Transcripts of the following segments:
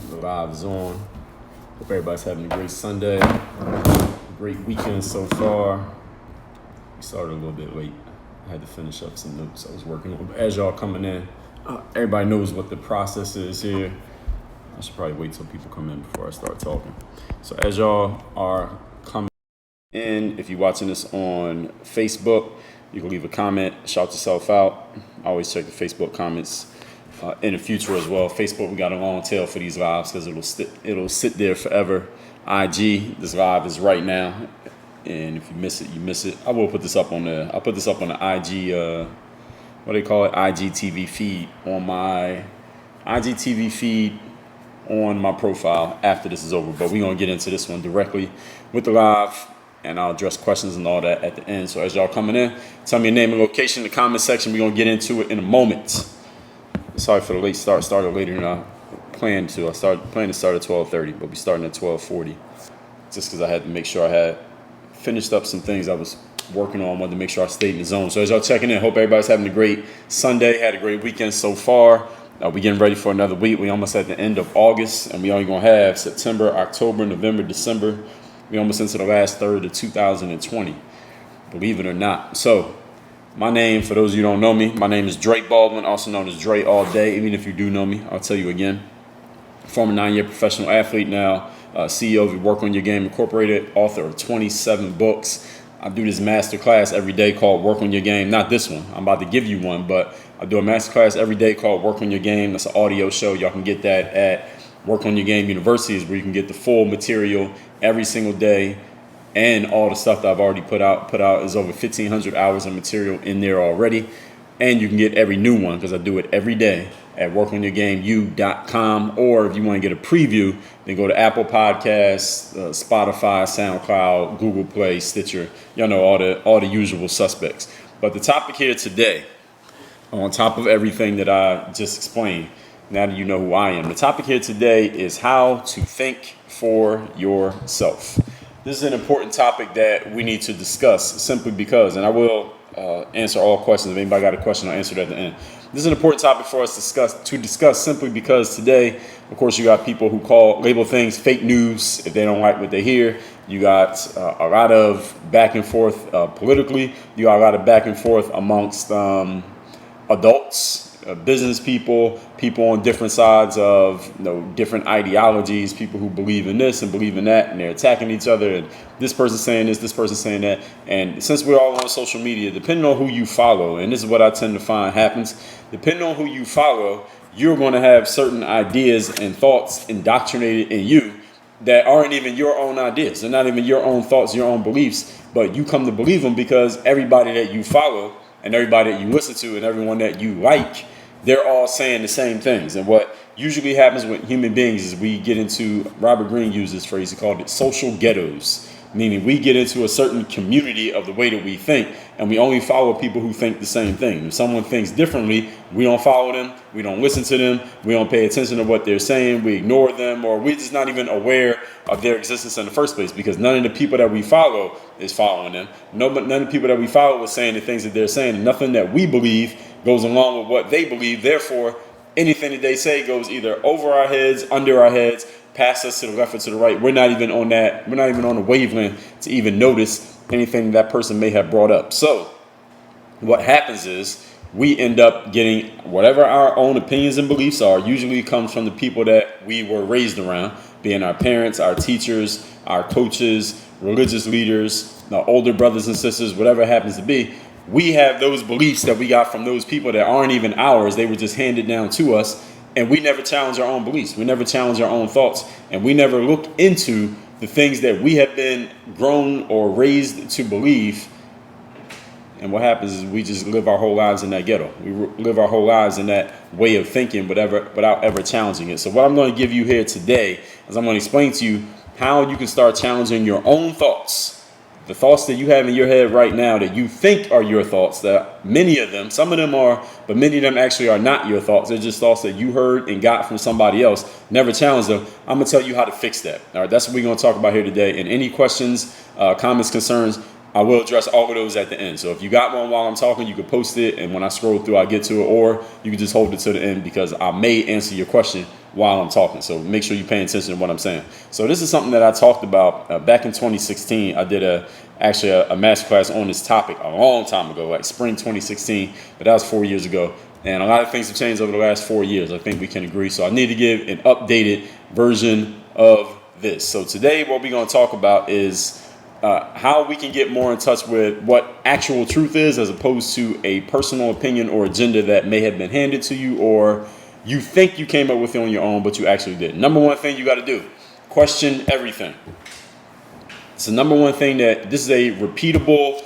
The live is on. Hope everybody's having a great Sunday. Great weekend so far. We started a little bit late. I had to finish up some notes I was working on. But as y'all coming in, everybody knows what the process is here. I should probably wait till people come in before I start talking. So as y'all are coming in, if you're watching this on Facebook, you can leave a comment, shout yourself out. I always check the Facebook comments in the future as well. Facebook, we got a long tail for these lives because it'll sit there forever. IG, this live is right now, and if you miss it, you miss it. I'll put this up on the IG, what do they call it? IGTV feed on my IGTV feed on my profile after this is over. But we're gonna get into this one directly with the live, and I'll address questions and all that at the end. So as y'all coming in, tell me your name and location in the comment section. We're gonna get into it in a moment. Sorry for the late start. Started later than I planned to. I planned to start at 12:30, but we starting at 12:40. Just because I had to make sure I had finished up some things I was working on. Wanted to make sure I stayed in the zone. So as y'all checking in, hope everybody's having a great Sunday. Had a great weekend so far. We getting ready for another week. We almost at the end of August, and we only gonna have September, October, November, December. We almost into the last third of 2020. Believe it or not. So. My name, for those of you who don't know me, my name is Dre Baldwin, also known as Dre all day. Even if you do know me, I'll tell you again. Former 9-year professional athlete now, CEO of Work on Your Game Incorporated, author of 27 books. I do this master class every day called Work on Your Game. Not this one. I'm about to give you one, but I do a master class every day called Work on Your Game. That's an audio show. Y'all can get that at Work on Your Game University, where you can get the full material every single day. And all the stuff that I've already put out is over 1,500 hours of material in there already. And you can get every new one because I do it every day at workonyourgameu.com. Or if you want to get a preview, then go to Apple Podcasts, Spotify, SoundCloud, Google Play, Stitcher. Y'all know all the usual suspects. But the topic here today, on top of everything that I just explained, now that you know who I am, the topic here today is how to think for yourself. This is an important topic that we need to discuss simply because, and I will answer all questions. If anybody got a question, I'll answer it at the end. This is an important topic for us to discuss simply because today, of course, you got people who label things fake news if they don't like what they hear. You got a lot of back and forth politically. You got a lot of back and forth amongst adults, business people on different sides of different ideologies, people who believe in this and believe in that, and they're attacking each other, and this person's saying this person's saying that. And since we're all on social media, depending on who you follow, and this is what I tend to find happens, depending on who you follow, you're going to have certain ideas and thoughts indoctrinated in you that aren't even your own ideas. They're not even your own thoughts, your own beliefs, but you come to believe them because everybody that you follow and everybody that you listen to and everyone that you like, they're all saying the same things. And what usually happens with human beings is we get into, Robert Greene used this phrase, he called it social ghettos, meaning we get into a certain community of the way that we think, and we only follow people who think the same thing. If someone thinks differently, we don't follow them, we don't listen to them, we don't pay attention to what they're saying, we ignore them, or we're just not even aware of their existence in the first place, because none of the people that we follow is following them. None of the people that we follow are saying the things that they're saying, and nothing that we believe goes along with what they believe. Therefore, anything that they say goes either over our heads, under our heads, past us to the left or to the right. We're not even on that. We're not even on the wavelength to even notice anything that person may have brought up. So what happens is we end up getting whatever our own opinions and beliefs are. Usually comes from the people that we were raised around, being our parents, our teachers, our coaches, religious leaders, our older brothers and sisters, whatever it happens to be. We have those beliefs that we got from those people that aren't even ours. They were just handed down to us. And we never challenge our own beliefs. We never challenge our own thoughts. And we never look into the things that we have been grown or raised to believe. And what happens is we just live our whole lives in that ghetto. We live our whole lives in that way of thinking without ever challenging it. So what I'm going to give you here today is I'm going to explain to you how you can start challenging your own thoughts. The thoughts that you have in your head right now that you think are your thoughts, that many of them, some of them are, but many of them actually are not your thoughts. They're just thoughts that you heard and got from somebody else. Never challenge them. I'm going to tell you how to fix that. All right, that's what we're going to talk about here today. And any questions, comments, concerns, I will address all of those at the end. So if you got one while I'm talking, you can post it. And when I scroll through, I'll get to it. Or you can just hold it to the end because I may answer your question while I'm talking. So make sure you're paying attention to what I'm saying. So this is something that I talked about back in 2016. I did actually a masterclass on this topic a long time ago, like spring 2016, but that was 4 years ago. And a lot of things have changed over the last 4 years. I think we can agree. So I need to give an updated version of this. So today what we're going to talk about is how we can get more in touch with what actual truth is, as opposed to a personal opinion or agenda that may have been handed to you, or you think you came up with it on your own, but you actually didn't. Number one thing you got to do, question everything. It's the number one thing that this is a repeatable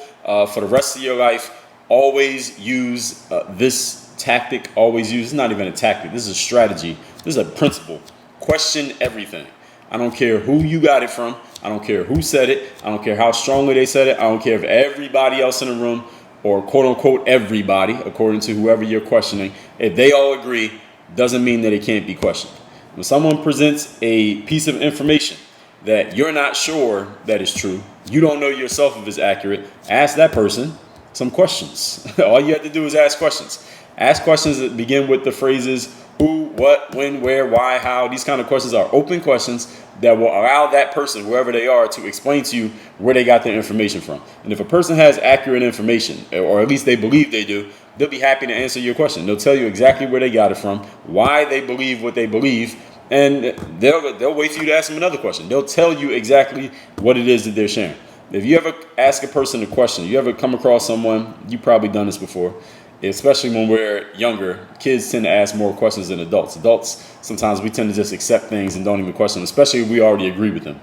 for the rest of your life. Always use this tactic. Always use, it's not even a tactic. This is a strategy. This is a principle. Question everything. I don't care who you got it from. I don't care who said it. I don't care how strongly they said it. I don't care if everybody else in the room, or quote unquote everybody, according to whoever you're questioning, if they all agree, doesn't mean that it can't be questioned. When someone presents a piece of information that you're not sure that is true, you don't know yourself if it's accurate, ask that person some questions. All you have to do is ask questions. Ask questions that begin with the phrases who, what, when, where, why, how. These kind of questions are open questions that will allow that person, whoever they are, to explain to you where they got their information from. And if a person has accurate information, or at least they believe they do, they'll be happy to answer your question. They'll tell you exactly where they got it from, why they believe what they believe, and they'll wait for you to ask them another question. They'll tell you exactly what it is that they're sharing. If you ever ask a person a question, you ever come across someone, you've probably done this before, especially when we're younger, kids tend to ask more questions than adults. Adults, sometimes we tend to just accept things and don't even question them, especially if we already agree with them.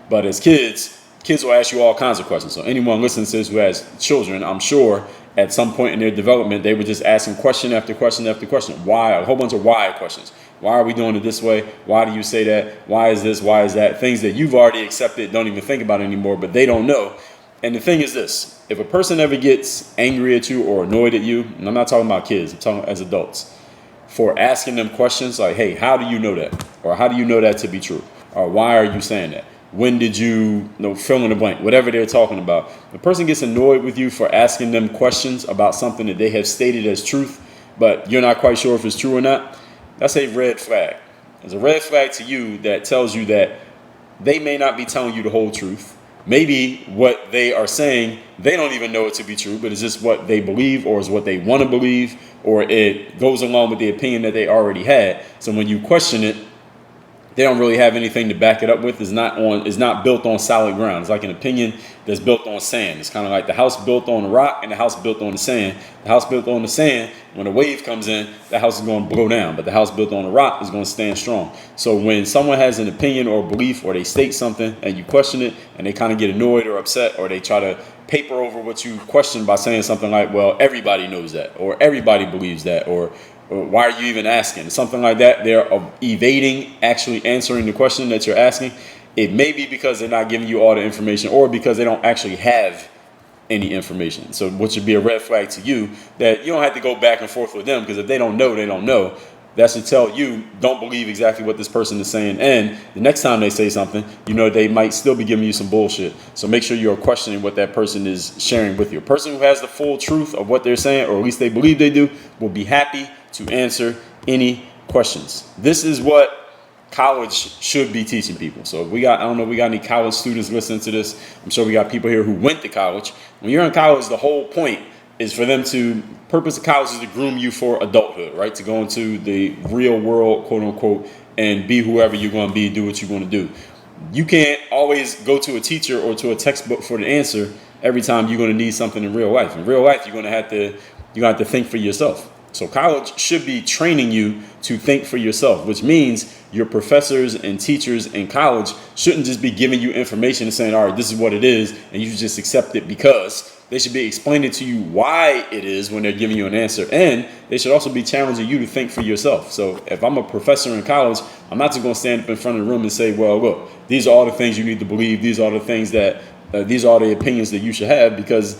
But as kids will ask you all kinds of questions. So anyone listening to this who has children, I'm sure at some point in their development, they were just asking question after question after question. Why? A whole bunch of why questions. Why are we doing it this way? Why do you say that? Why is this? Why is that? Things that you've already accepted, don't even think about anymore, but they don't know. And the thing is this, if a person ever gets angry at you or annoyed at you, and I'm not talking about kids, I'm talking as adults, for asking them questions like, hey, how do you know that? Or how do you know that to be true? Or why are you saying that? When did you fill in the blank, whatever they're talking about. The person gets annoyed with you for asking them questions about something that they have stated as truth, but you're not quite sure if it's true or not. That's a red flag. It's a red flag to you that tells you that they may not be telling you the whole truth. Maybe what they are saying, they don't even know it to be true, but it's just what they believe, or is what they want to believe, or it goes along with the opinion that they already had. So when you question it, they don't really have anything to back it up with. It's not built on solid ground. It's like an opinion that's built on sand. It's kind of like the house built on the rock and the house built on the sand. The house built on the sand, when a wave comes in, the house is going to blow down. But the house built on the rock is going to stand strong. So when someone has an opinion or belief, or they state something and you question it, and they kind of get annoyed or upset, or they try to paper over what you question by saying something like, well, everybody knows that, or everybody believes that, or why are you even asking? Something like that. They're evading actually answering the question that you're asking. It may be because they're not giving you all the information, or because they don't actually have any information. So what should be a red flag to you, that you don't have to go back and forth with them, because if they don't know, they don't know. That should tell you, don't believe exactly what this person is saying. And the next time they say something, you know they might still be giving you some bullshit. So make sure you're questioning what that person is sharing with you. A person who has the full truth of what they're saying, or at least they believe they do, will be happy to answer any questions. This is what college should be teaching people. So if we got any college students listening to this. I'm sure we got people here who went to college. When you're in college, the whole point is for them to, purpose of college is to groom you for adulthood, right? To go into the real world, quote unquote, and be whoever you're going to be, do what you're going to do. You can't always go to a teacher or to a textbook for the answer every time you're going to need something in real life. In real life, you're going to have to think for yourself. So college should be training you to think for yourself, which means your professors and teachers in college shouldn't just be giving you information and saying, all right, this is what it is, and you should just accept it, because they should be explaining to you why it is when they're giving you an answer. And they should also be challenging you to think for yourself. So if I'm a professor in college, I'm not just going to stand up in front of the room and say, well, look, these are all the things you need to believe. These are the things that, these are the opinions that you should have, because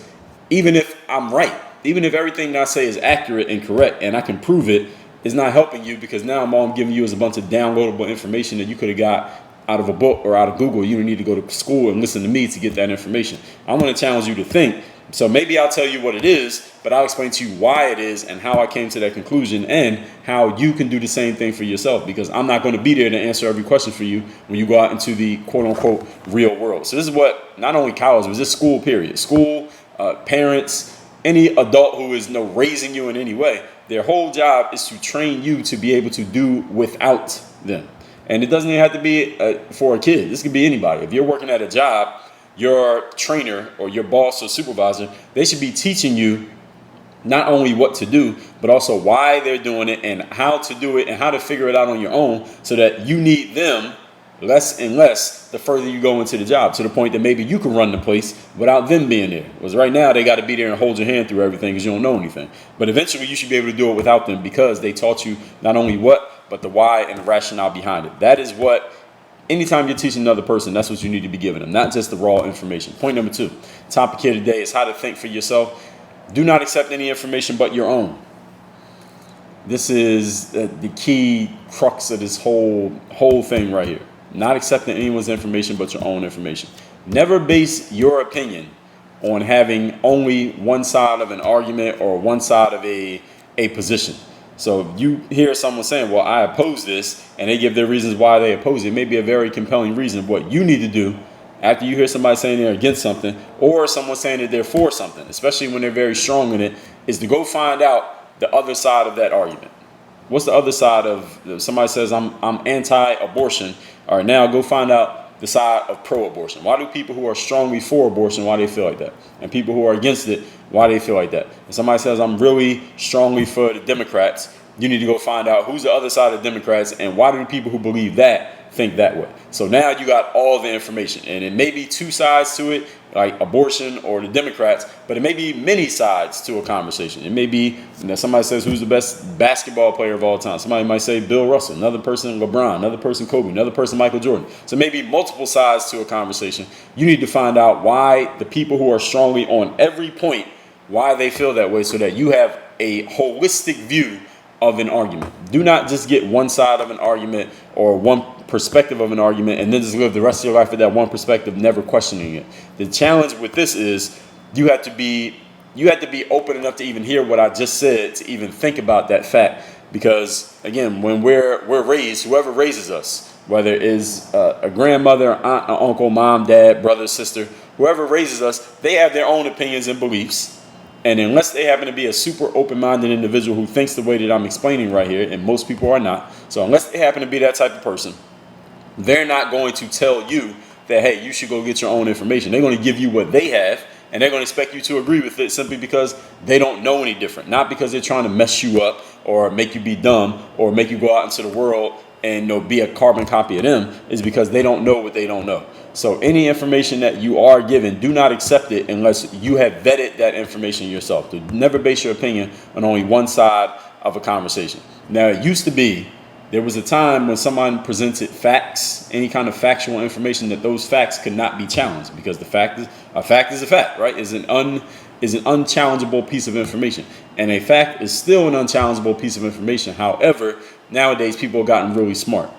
even if I'm right, even if everything that I say is accurate and correct and I can prove it, it's not helping you, because now all I'm giving you is a bunch of downloadable information that you could have got out of a book or out of Google. You don't need to go to school and listen to me to get that information. I want to challenge you to think So maybe I'll tell you what it is, but I'll explain to you why it is and how I came to that conclusion and how you can do the same thing for yourself, because I'm not going to be there to answer every question for you when you go out into the quote unquote real world. So this is what not only college, but this school period, school, parents, any adult who is raising you in any way, their whole job is to train you to be able to do without them. And it doesn't even have to be for a kid. This could be anybody. If you're working at a job, your trainer or your boss or supervisor, they should be teaching you not only what to do, but also why they're doing it and how to do it and how to figure it out on your own, so that you need them less and less the further you go into the job, to the point that maybe you can run the place without them being there. Because right now they got to be there and hold your hand through everything because you don't know anything. But eventually you should be able to do it without them, because they taught you not only what, but the why and the rationale behind it. That is what, anytime you're teaching another person, that's what you need to be giving them, not just the raw information. Point number 2, topic here today is how to think for yourself. Do not accept any information but your own. This is the key crux of this whole thing right here. Not accepting anyone's information but your own information. Never base your opinion on having only one side of an argument or one side of a position. So if you hear someone saying, well, I oppose this, and they give their reasons why they oppose it, it may be a very compelling reason. What you need to do after you hear somebody saying they're against something, or someone saying that they're for something, especially when they're very strong in it, is to go find out the other side of that argument. What's the other side of, if somebody says I'm anti-abortion, all right, now go find out the side of pro-abortion. Why do people who are strongly for abortion, why they feel like that? And people who are against it, why they feel like that? If somebody says I'm really strongly for the Democrats, you need to go find out who's the other side of the Democrats and why do the people who believe that think that way. So now you got all the information, and it may be two sides to it, like abortion or the Democrats, but it may be many sides to a conversation. It may be, somebody says who's the best basketball player of all time. Somebody might say Bill Russell, another person LeBron, another person Kobe, another person Michael Jordan. So maybe multiple sides to a conversation. You need to find out why the people who are strongly on every point, why they feel that way, so that you have a holistic view of an argument. Do not just get one side of an argument or one perspective of an argument and then just live the rest of your life with that one perspective, never questioning it. The challenge with this is you have to be open enough to even hear what I just said, to even think about that fact. Because again, when we're raised, whoever raises us, whether it is a grandmother, aunt, uncle, mom, dad, brother, sister, whoever raises us, they have their own opinions and beliefs. And unless they happen to be a super open-minded individual who thinks the way that I'm explaining right here, and most people are not, so unless they happen to be that type of person, they're not going to tell you that, hey, you should go get your own information. They're going to give you what they have, and they're going to expect you to agree with it simply because they don't know any different. Not because they're trying to mess you up or make you be dumb or make you go out into the world and be a carbon copy of them. Is because they don't know what they don't know. So any information that you are given, do not accept it unless you have vetted that information yourself. Never base your opinion on only one side of a conversation. Now, it used to be, there was a time when someone presented facts, any kind of factual information, that those facts could not be challenged, because a fact is a fact, right? Is an unchallengeable piece of information. And a fact is still an unchallengeable piece of information. However, nowadays people have gotten really smart.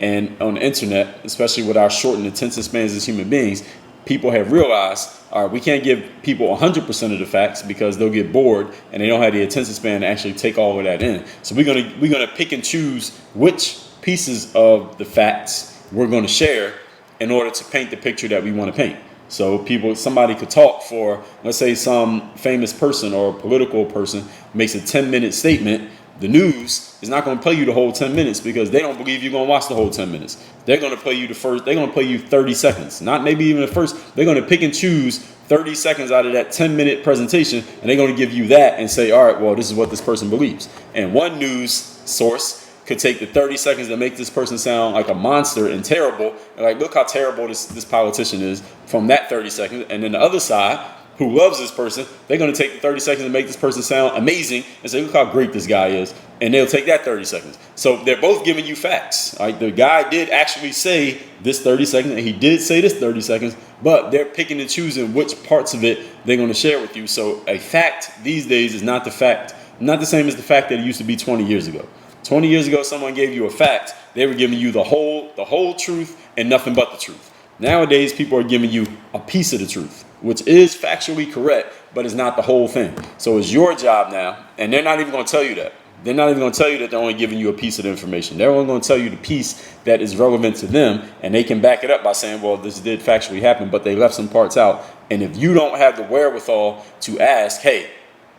And on the internet, especially with our shortened attention spans as human beings, people have realized, all right, we can't give people 100% of the facts because they'll get bored and they don't have the attention span to actually take all of that in. So we're gonna pick and choose which pieces of the facts we're going to share in order to paint the picture that we want to paint. So somebody could talk for, let's say some famous person or political person makes a 10-minute statement. The news is not going to play you the whole 10 minutes because they don't believe you're going to watch the whole 10 minutes. They're going to play you they're going to play you 30 seconds, not maybe even the first. They're going to pick and choose 30 seconds out of that 10-minute presentation, and they're going to give you that and say, all right, well, this is what this person believes. And one news source could take the 30 seconds to make this person sound like a monster and terrible. And like, look how terrible this politician is from that 30 seconds. And then the other side, who loves this person, they're going to take the 30 seconds to make this person sound amazing and say, look how great this guy is. And they'll take that 30 seconds. So they're both giving you facts. Right? The guy did actually say this 30 seconds, and he did say this 30 seconds, but they're picking and choosing which parts of it they're going to share with you. So a fact these days is not the same as the fact that it used to be 20 years ago. 20 years ago, someone gave you a fact. They were giving you the whole truth and nothing but the truth. Nowadays, people are giving you a piece of the truth. which is factually correct, but it's not the whole thing. So it's your job now, and they're not even going to tell you that. They're not even going to tell you that they're only giving you a piece of the information. They're only going to tell you the piece that is relevant to them, and they can back it up by saying, well, this did factually happen, but they left some parts out. And if you don't have the wherewithal to ask, hey,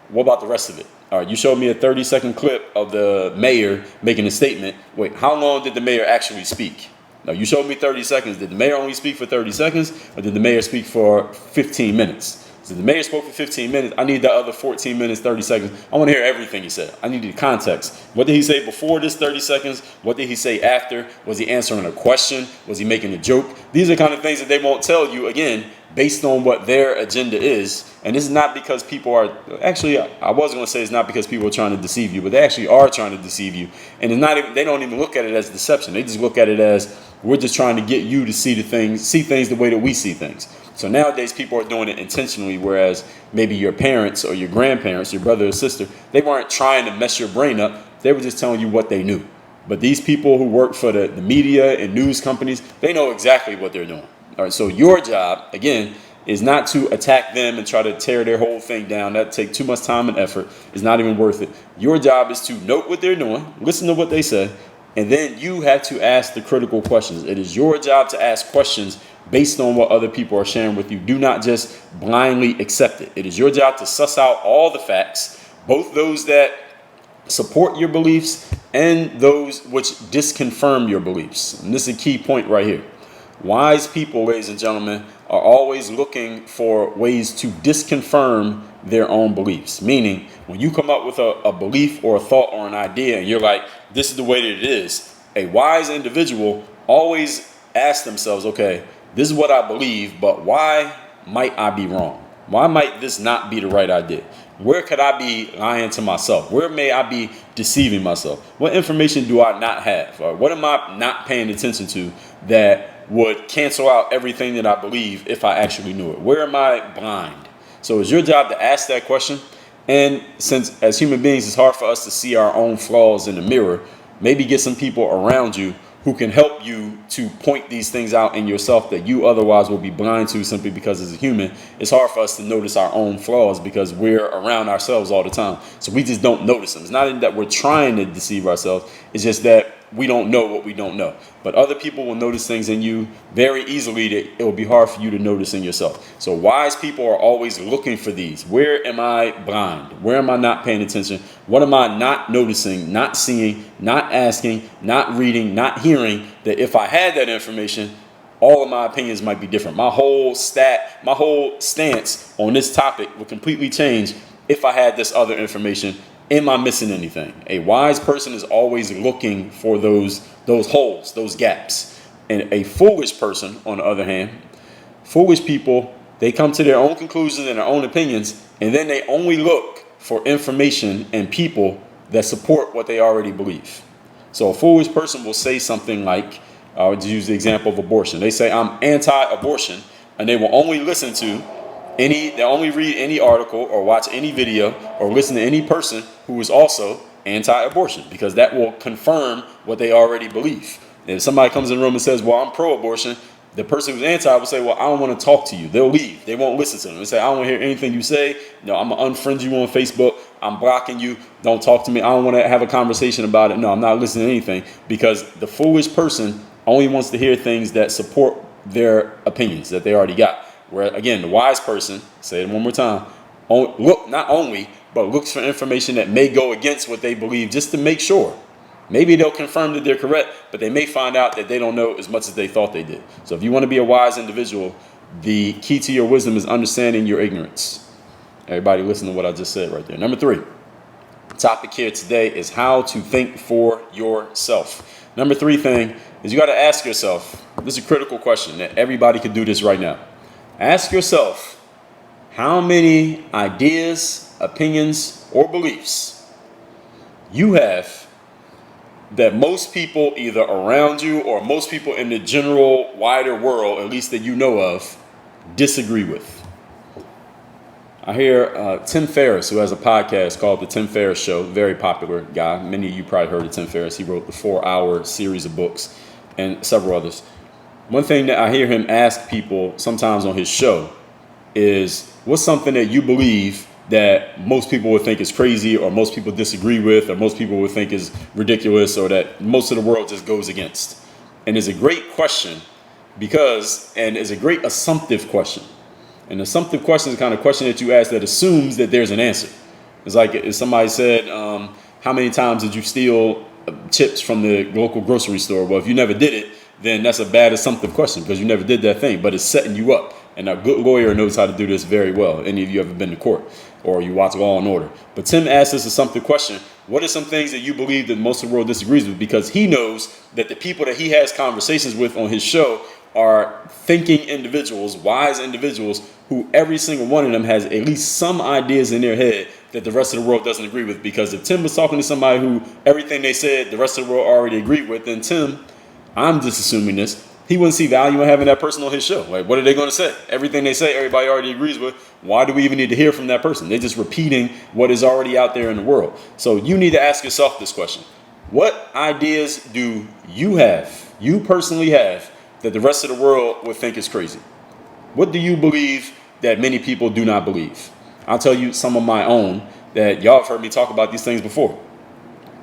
what about the rest of it? All right, you showed me a 30-second clip of the mayor making a statement. Wait, how long did the mayor actually speak? No, you showed me 30 seconds. Did the mayor only speak for 30 seconds, or did the mayor speak for 15 minutes? So the mayor spoke for 15 minutes. I need the other 14 minutes, 30 seconds. I want to hear everything he said. I need the context. What did he say before this 30 seconds? What did he say after? Was he answering a question? Was he making a joke? These are the kind of things that they won't tell you, again, based on what their agenda is. And this is not because people are, actually, I was going to say it's not because people are trying to deceive you, but they actually are trying to deceive you. And it's not even, they don't even look at it as deception. They just look at it as, we're just trying to get you to see things the way that we see things. So nowadays people are doing it intentionally, whereas maybe your parents or your grandparents, your brother or sister, they weren't trying to mess your brain up. They were just telling you what they knew. But these people who work for the media and news companies, they know exactly what they're doing. All right, so your job, again, is not to attack them and try to tear their whole thing down. That takes too much time and effort. It's not even worth it. Your job is to note what they're doing, listen to what they say, and then you have to ask the critical questions. It is your job to ask questions based on what other people are sharing with you. Do not just blindly accept it. It is your job to suss out all the facts, both those that support your beliefs and those which disconfirm your beliefs. And this is a key point right here. Wise people, ladies and gentlemen, are always looking for ways to disconfirm their own beliefs. Meaning, when you come up with a belief or a thought or an idea and you're like, this is the way that it is, a wise individual always asks themselves, okay, this is what I believe, but why might I be wrong? Why might this not be the right idea? Where could I be lying to myself? Where may I be deceiving myself? What information do I not have? Or what am I not paying attention to that would cancel out everything that I believe if I actually knew it? Where am I blind? So it's your job to ask that question. And since as human beings, it's hard for us to see our own flaws in the mirror, maybe get some people around you who can help you to point these things out in yourself that you otherwise will be blind to, simply because as a human, it's hard for us to notice our own flaws because we're around ourselves all the time. So we just don't notice them. It's not that we're trying to deceive ourselves. It's just that we don't know what we don't know. But other people will notice things in you very easily that it will be hard for you to notice in yourself. So wise people are always looking for these. Where am I blind? Where am I not paying attention? What am I not noticing, not seeing, not asking, not reading, not hearing, that if I had that information, all of my opinions might be different. My whole stance on this topic would completely change if I had this other information. Am I missing anything? A wise person is always looking for those holes, those gaps. And a foolish person, on the other hand, foolish people, they come to their own conclusions and their own opinions, and then they only look for information and people that support what they already believe. So a foolish person will say something like, I would use the example of abortion. They say, I'm anti-abortion, and they will only listen to they only read any article or watch any video or listen to any person who is also anti-abortion, because that will confirm what they already believe. And if somebody comes in the room and says, well, I'm pro-abortion, the person who's anti will say, well, I don't want to talk to you. They'll leave. They won't listen to them. They say, I don't want to hear anything you say. No, I'm going to unfriend you on Facebook. I'm blocking you. Don't talk to me. I don't want to have a conversation about it. No, I'm not listening to anything, because the foolish person only wants to hear things that support their opinions that they already got. Where, again, the wise person, say it one more time, looks for information that may go against what they believe, just to make sure. Maybe they'll confirm that they're correct, but they may find out that they don't know as much as they thought they did. So if you want to be a wise individual, the key to your wisdom is understanding your ignorance. Everybody listen to what I just said right there. Number 3, the topic here today is how to think for yourself. Number 3 thing is you got to ask yourself, this is a critical question that everybody can do this right now. Ask yourself, how many ideas, opinions, or beliefs you have that most people either around you or most people in the general wider world, at least that you know of, disagree with. I hear Tim Ferriss, who has a podcast called The Tim Ferriss Show, very popular guy. Many of you probably heard of Tim Ferriss. He wrote the 4-hour series of books and several others. One thing that I hear him ask people sometimes on his show is what's something that you believe that most people would think is crazy, or most people disagree with, or most people would think is ridiculous, or that most of the world just goes against. And it's a great question and it's a great assumptive question. An assumptive question is the kind of question that you ask that assumes that there's an answer. It's like if somebody said, how many times did you steal chips from the local grocery store? Well, if you never did it, then that's a bad assumptive question because you never did that thing, but it's setting you up. And a good lawyer knows how to do this very well. Any of you ever been to court or you watch Law and Order? But Tim asked this assumptive question. What are some things that you believe that most of the world disagrees with? Because he knows that the people that he has conversations with on his show are thinking individuals, wise individuals, who every single one of them has at least some ideas in their head that the rest of the world doesn't agree with. Because if Tim was talking to somebody who everything they said the rest of the world already agreed with, then Tim, I'm just assuming this, he wouldn't see value in having that person on his show. Like, what are they going to say? Everything they say, everybody already agrees with. Why do we even need to hear from that person? They're just repeating what is already out there in the world. So you need to ask yourself this question. What ideas do you have, you personally have, that the rest of the world would think is crazy? What do you believe that many people do not believe? I'll tell you some of my own that y'all have heard me talk about these things before.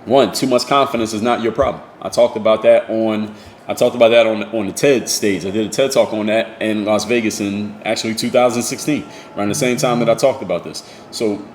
One, too much confidence is not your problem. I talked about that on the TED stage. I did a TED talk on that in Las Vegas in actually 2016, around the same time that I talked about this. So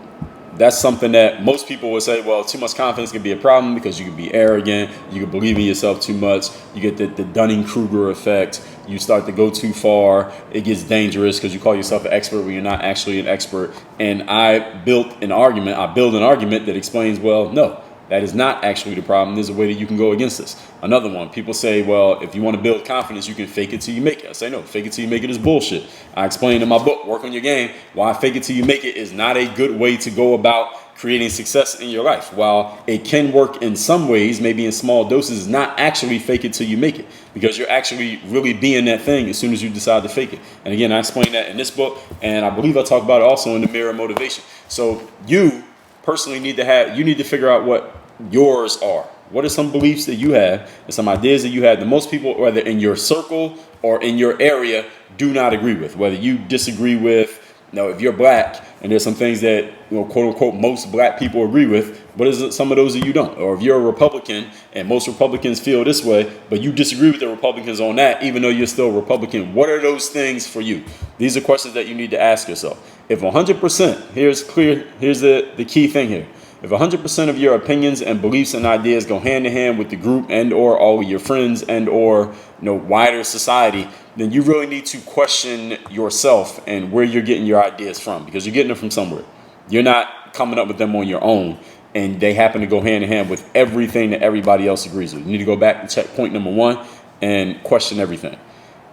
that's something that most people would say, well, too much confidence can be a problem because you can be arrogant, you can believe in yourself too much, you get the Dunning-Kruger effect, you start to go too far, it gets dangerous because you call yourself an expert when you're not actually an expert. And I build an argument that explains, well, no, that is not actually the problem. There's a way that you can go against this. Another one, people say, well, if you want to build confidence, you can fake it till you make it. I say, no, fake it till you make it is bullshit. I explain in my book, Work on Your Game, why fake it till you make it is not a good way to go about creating success in your life. While it can work in some ways, maybe in small doses, it's not actually fake it till you make it, because you're actually really being that thing as soon as you decide to fake it. And again, I explain that in this book, and I believe I talk about it also in the Mirror Motivation. So you personally need to figure out what yours are. What are some beliefs that you have and some ideas that you have that most people, whether in your circle or in your area, do not agree with? Whether you disagree with, if you're black and there's some things that, quote unquote, most black people agree with, what is it, some of those that you don't? Or if you're a Republican and most Republicans feel this way, but you disagree with the Republicans on that, even though you're still a Republican, what are those things for you? These are questions that you need to ask yourself. If 100%, here's the key thing here. If 100% of your opinions and beliefs and ideas go hand in hand with the group and or all of your friends and or wider society, then you really need to question yourself and where you're getting your ideas from, because you're getting them from somewhere. You're not coming up with them on your own, and they happen to go hand in hand with everything that everybody else agrees with. You need to go back and check point number one and question everything.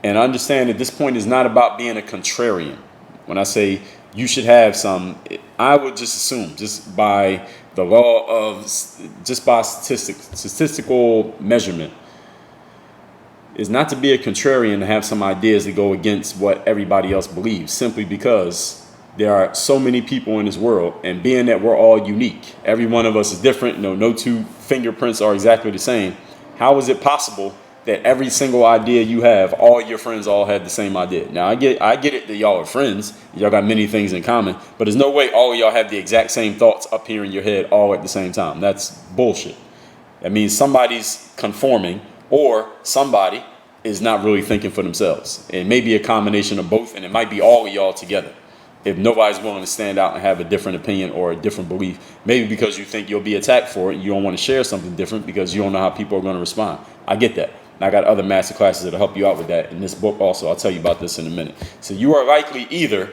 And understand that this point is not about being a contrarian. When I say you should have some, I would just assume, just by the law of, just by statistical measurement, is not to be a contrarian, to have some ideas that go against what everybody else believes, simply because there are so many people in this world, and being that we're all unique, every one of us is different, no two fingerprints are exactly the same. How is it possible that every single idea you have, all your friends all had the same idea? Now, I get it that y'all are friends, y'all got many things in common, but there's no way all of y'all have the exact same thoughts up here in your head all at the same time. That's bullshit. That means somebody's conforming, or somebody is not really thinking for themselves. It may be a combination of both, and it might be all of y'all together. If nobody's willing to stand out and have a different opinion or a different belief, maybe because you think you'll be attacked for it, and you don't want to share something different because you don't know how people are going to respond. I get that. I got other master classes that'll help you out with that in this book also. I'll tell you about this in a minute. So you are likely either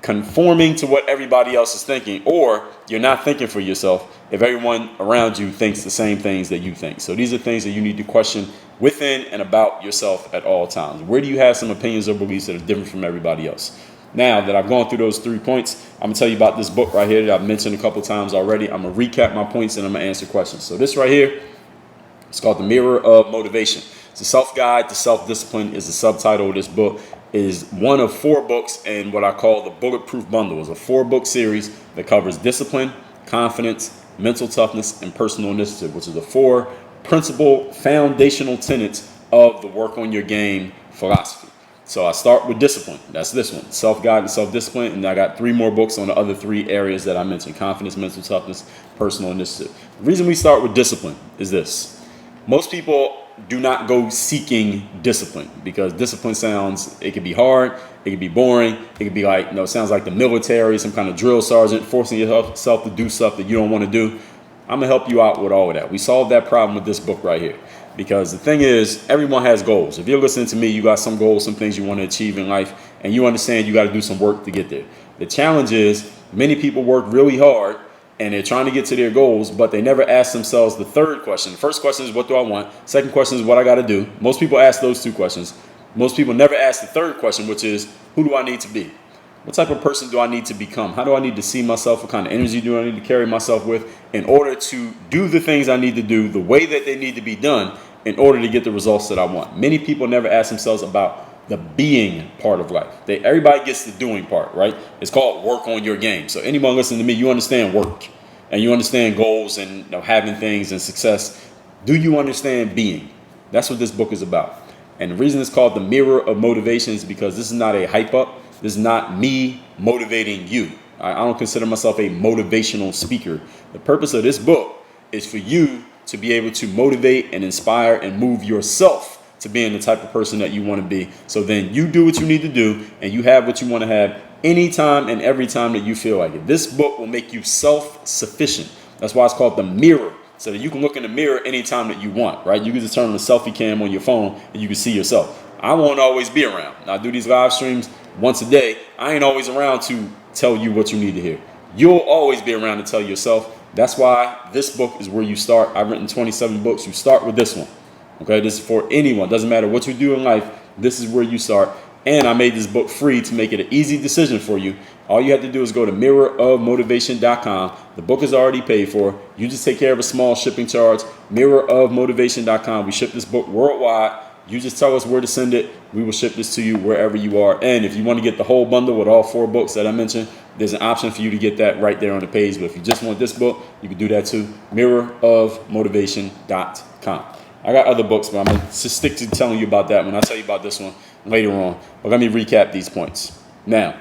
conforming to what everybody else is thinking, or you're not thinking for yourself if everyone around you thinks the same things that you think. So these are things that you need to question within and about yourself at all times. Where do you have some opinions or beliefs that are different from everybody else? Now that I've gone through those 3 points, I'm going to tell you about this book right here that I've mentioned a couple times already. I'm going to recap my points and I'm going to answer questions. So this right here, it's called The Mirror of Motivation. It's a self-guide to self-discipline is the subtitle of this book. It is one of 4 books in what I call the Bulletproof Bundle. It's a 4-book series that covers discipline, confidence, mental toughness, and personal initiative, which are the 4 principal foundational tenets of the Work on Your Game philosophy. So I start with discipline. That's this one, self-guidance, self-discipline. And I got 3 more books on the other 3 areas that I mentioned: confidence, mental toughness, personal initiative. The reason we start with discipline is this. Most people do not go seeking discipline because discipline sounds, it could be hard, it could be boring, it could be like, it sounds like the military, some kind of drill sergeant forcing yourself to do stuff that you don't want to do. I'm going to help you out with all of that. We solved that problem with this book right here. Because the thing is, everyone has goals. If you're listening to me, you got some goals, some things you want to achieve in life, and you understand you got to do some work to get there. The challenge is many people work really hard and they're trying to get to their goals, but they never ask themselves the third question. The first question is, what do I want? Second question is, what I got to do. Most people ask those 2 questions. Most people never ask the third question, which is, who do I need to be? What type of person do I need to become? How do I need to see myself? What kind of energy do I need to carry myself with in order to do the things I need to do the way that they need to be done in order to get the results that I want? Many people never ask themselves about the being part of life. Everybody gets the doing part, right? It's called work on your game. So anyone listening to me, you understand work and you understand goals and having things and success. Do you understand being? That's what this book is about. And the reason it's called the Mirror of Motivation is because this is not a hype up. This is not me motivating you. I don't consider myself a motivational speaker. The purpose of this book is for you to be able to motivate and inspire and move yourself to being the type of person that you want to be. So then you do what you need to do and you have what you want to have anytime and every time that you feel like it. This book will make you self-sufficient. That's why it's called the mirror, so that you can look in the mirror anytime that you want, right? You can just turn on the selfie cam on your phone and you can see yourself. I won't always be around. I do these live streams once a day. I ain't always around to tell you what you need to hear. You'll always be around to tell yourself. That's why this book is where you start. I've written 27 books. You start with this one. Okay, this is for anyone. Doesn't matter what you do in life. This is where you start. And I made this book free to make it an easy decision for you. All you have to do is go to mirrorofmotivation.com. The book is already paid for. You just take care of a small shipping charge. Mirrorofmotivation.com. We ship this book worldwide. You just tell us where to send it. We will ship this to you wherever you are. And if you want to get the whole bundle with all 4 books that I mentioned, there's an option for you to get that right there on the page. But if you just want this book, you can do that too. Mirrorofmotivation.com. I got other books, but I'm going to stick to telling you about that when I tell you about this one later on. But let me recap these points. Now,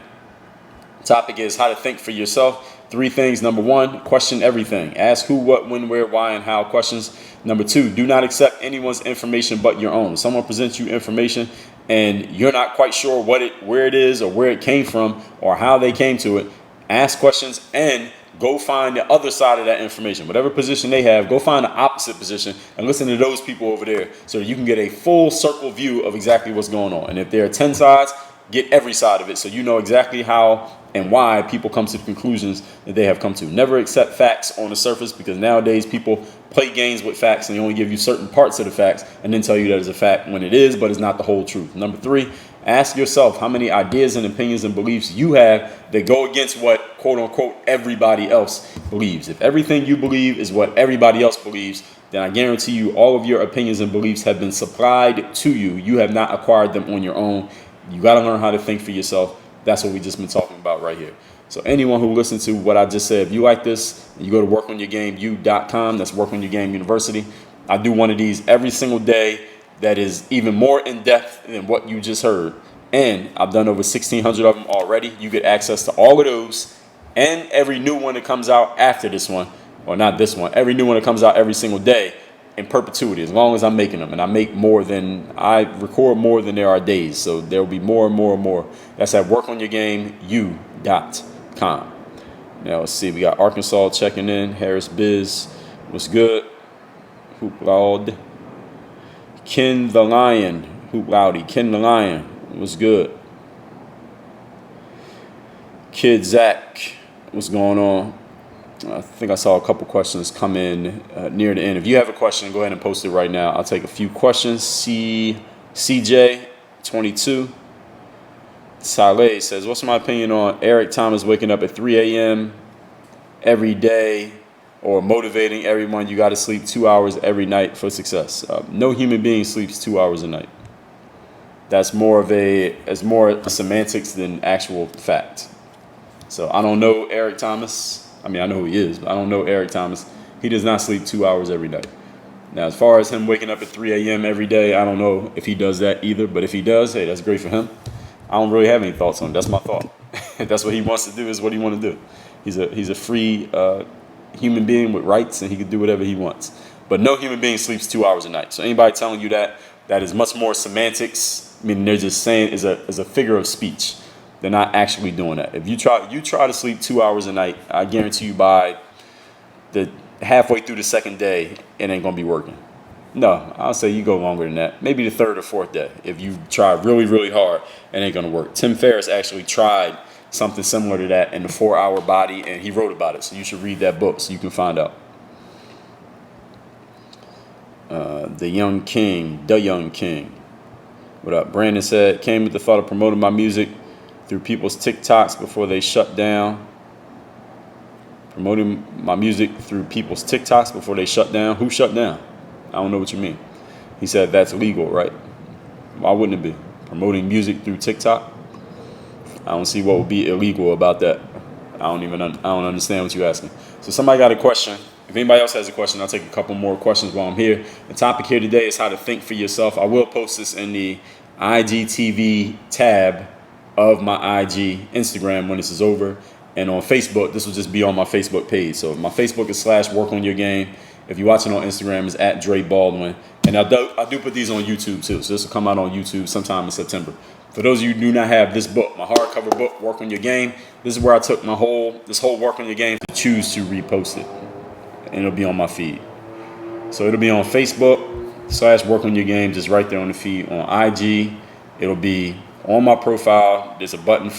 the topic is how to think for yourself. 3 things. Number 1, question everything. Ask who, what, when, where, why, and how questions. Number 2, do not accept anyone's information but your own. Someone presents you information and you're not quite sure where it is or where it came from or how they came to it. Ask questions and go find the other side of that information. Whatever position they have, go find the opposite position and listen to those people over there so that you can get a full circle view of exactly what's going on. And if there are 10 sides, get every side of it so you know exactly how and why people come to the conclusions that they have come to. Never accept facts on the surface, because nowadays people play games with facts and they only give you certain parts of the facts and then tell you that it's a fact when it is, but it's not the whole truth. Number 3, ask yourself how many ideas and opinions and beliefs you have that go against what, quote unquote, everybody else believes. If everything you believe is what everybody else believes, then I guarantee you all of your opinions and beliefs have been supplied to you. You have not acquired them on your own. You got to learn how to think for yourself. That's what we just been talking about right here. So anyone who listens to what I just said, if you like this, you go to workonyourgameu.com. That's Work on Your Game University. I do one of these every single day that is even more in depth than what you just heard. And I've done over 1,600 of them already. You get access to all of those and every new one that comes out after this one, or not this one, every new one that comes out every single day in perpetuity, as long as I'm making them. And I record more than there are days. So there will be more and more and more. That's at workonyourgameu.com. Now let's see, we got Arkansas checking in. Harris Biz, what's good? Hoop Loud. Ken the Lion, Hoop Loudy. Ken the Lion, what's good? Kid Zach, what's going on? I think I saw a couple questions come in near the end. If you have a question, go ahead and post it right now. I'll take a few questions. CJ22. Saleh says, what's my opinion on Eric Thomas waking up at 3 a.m. every day or motivating everyone? You got to sleep 2 hours every night for success. No human being sleeps 2 hours a night. That's more semantics than actual fact. So I don't know Eric Thomas. I mean, I know who he is, but I don't know Eric Thomas. He does not sleep 2 hours every night. Now, as far as him waking up at 3 a.m. every day, I don't know if he does that either. But if he does, hey, that's great for him. I don't really have any thoughts on it. That's my thought. If that's what he wants to do, is what he want to do. He's a free human being with rights, and he can do whatever he wants. But no human being sleeps 2 hours a night. So anybody telling you that is much more semantics. I mean, they're just saying is a figure of speech. They're not actually doing that. If you try to sleep 2 hours a night, I guarantee you by the halfway through the second day, it ain't gonna be working. No, I'll say you go longer than that. Maybe the third or fourth day. If you try really, really hard, it ain't gonna work. Tim Ferriss actually tried something similar to that in the 4-Hour Body, and he wrote about it. So you should read that book so you can find out. The Young King. What up? Brandon said, came with the thought of promoting my music through people's TikToks before they shut down. Promoting my music through people's TikToks before they shut down. Who shut down? I don't know what you mean. He said that's legal, right? Why wouldn't it be? Promoting music through TikTok? I don't see what would be illegal about that. I don't understand what you're asking. So somebody got a question. If anybody else has a question, I'll take a couple more questions while I'm here. The topic here today is how to think for yourself. I will post this in the IGTV tab of my IG Instagram when this is over. And on Facebook, this will just be on my Facebook page. So my Facebook is /workonyourgame. If you're watching on Instagram, it's at Dre Baldwin. And I do put these on YouTube too. So this will come out on YouTube sometime in September. For those of you who do not have this book, my hardcover book, Work on Your Game, this is where I took this whole Work on Your Game to choose to repost it. And it'll be on my feed. So it'll be on Facebook /Work on Your Game, just right there on the feed. On IG, it'll be on my profile. There's a button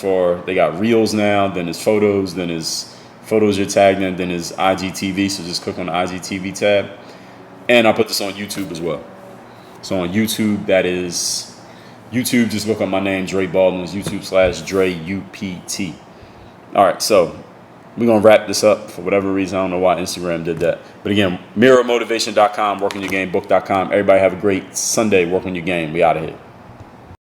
they got Reels now, then there's Photos, then there's Photos you're tagged in, then there's IGTV. So just click on the IGTV tab. And I'll put this on YouTube as well. So on YouTube, YouTube, just look up my name, Dre Baldwin. It's YouTube /Dre UPT. All right, so we're going to wrap this up for whatever reason. I don't know why Instagram did that. But again, mirrormotivation.com, workonyourgamebook.com. Everybody have a great Sunday. Work on your game. We out of here.